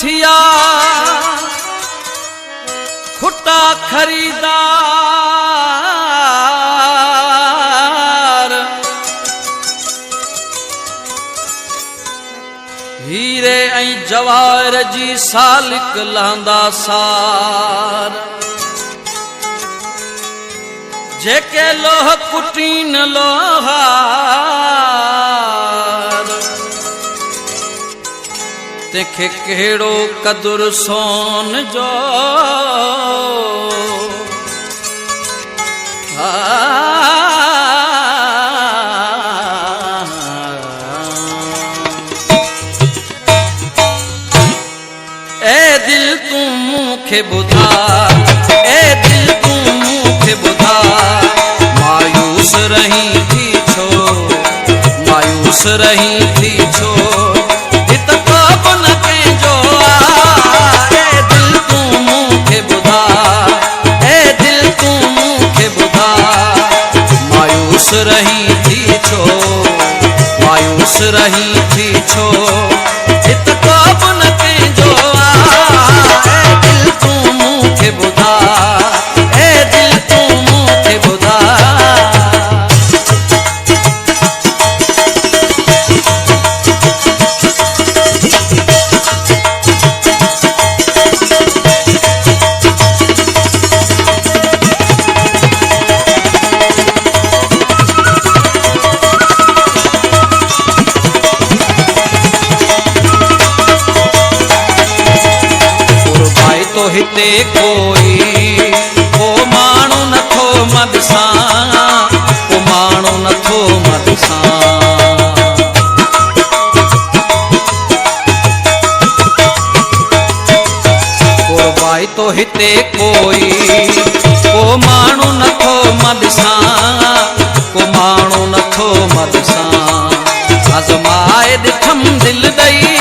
थिया खुटा खरीदार हीरे ऐं जवाहर जी सालिक लहंदा सार जेके लोह कुटीन लोहार तेखे केड़ो कदुर सोन जो ए दिल तू मुखे बुधा ए दिल तू मुखे बुधा मायूस रही थी छो मायूस रही थी छो इत कब न कंहिंजो ए दिल तू मुखे बुधा ए दिल तू मुखे बुधा मायूस रही थी छो मायूस रही थी छो इत कब न कंहिंजो ए दिल तू मुखे बुधा ए दिल तू मुखे बुधा हिते कोई को माण्हू नथो मदसां को माण्हू नथो मदसां कुर्बाई तो हिते कोई को माण्हू नथो मदसां को माण्हू नथो मदसां आज़माए ॾिठम दिल ॾई